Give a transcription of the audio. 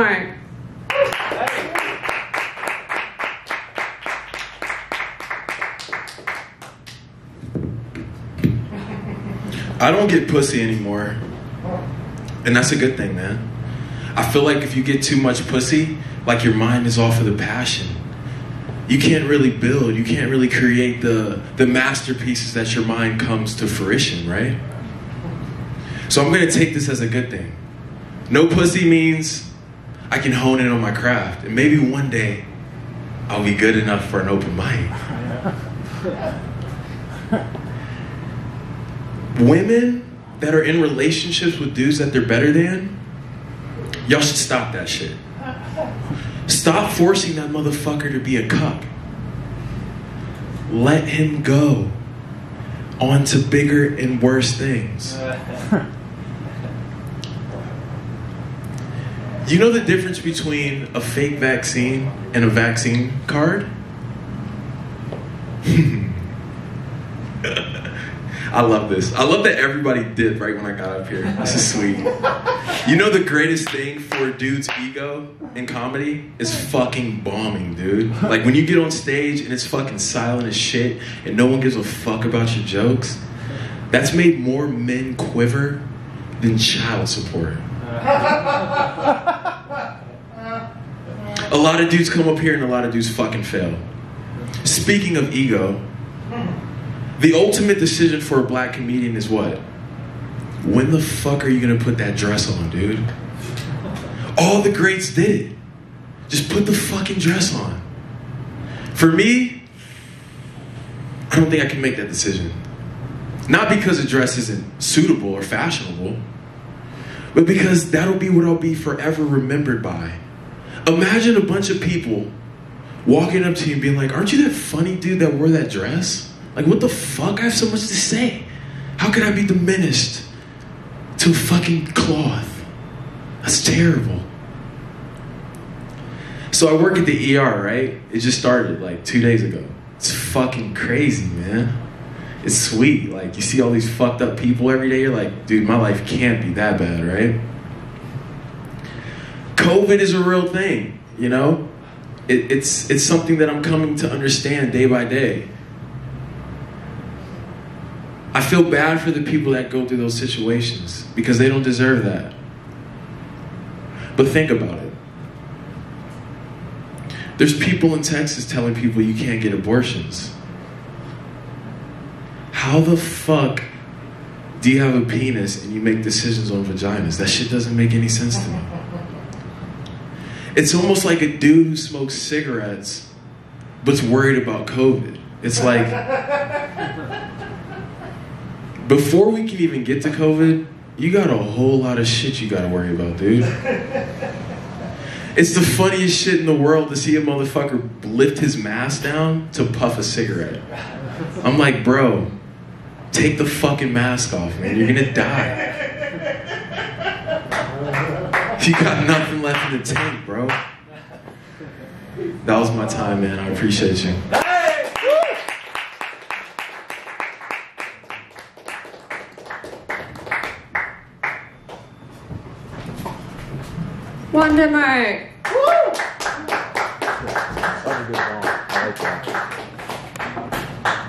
Mark. I don't get pussy anymore. And that's a good thing, man. I feel like if you get too much pussy, like your mind is off of the passion. You can't really build, you can't really create the masterpieces that your mind comes to fruition, right? So I'm gonna take this as a good thing. No pussy means I can hone in on my craft. And maybe one day, I'll be good enough for an open mic. Women that are in relationships with dudes that they're better than, y'all should stop that shit. Stop forcing that motherfucker to be a cuck. Let him go on to bigger and worse things. You know the difference between a fake vaccine and a vaccine card? I love this. I love that everybody did right when I got up here. This is sweet. You know the greatest thing for a dude's ego in comedy is fucking bombing, dude. Like when you get on stage and it's fucking silent as shit and no one gives a fuck about your jokes, that's made more men quiver than child support. A lot of dudes come up here and a lot of dudes fucking fail. Speaking of ego, the ultimate decision for a black comedian is what? When the fuck are you gonna put that dress on, dude? All the greats did it. Just put the fucking dress on. For me, I don't think I can make that decision. Not because a dress isn't suitable or fashionable, but because that'll be what I'll be forever remembered by. Imagine a bunch of people walking up to you and being like, aren't you that funny dude that wore that dress? Like, what the fuck? I have so much to say. How could I be diminished to a fucking cloth? That's terrible. So I work at the ER, right? It just started like 2 days ago. It's fucking crazy, man. It's sweet. Like, you see all these fucked up people every day. You're like, dude, my life can't be that bad, right? COVID is a real thing, you know? It's something that I'm coming to understand day by day. I feel bad for the people that go through those situations because they don't deserve that. But think about it. There's people in Texas telling people you can't get abortions. How the fuck do you have a penis and you make decisions on vaginas? That shit doesn't make any sense to me. It's almost like a dude who smokes cigarettes but's worried about COVID. It's like, before we can even get to COVID, you got a whole lot of shit you gotta worry about, dude. It's the funniest shit in the world to see a motherfucker lift his mask down to puff a cigarette. I'm like, bro, take the fucking mask off, man. You're gonna die. You got nothing left in the tank, bro. That was my time, man. I appreciate you. Wonder Mark. That was a good song. I like that.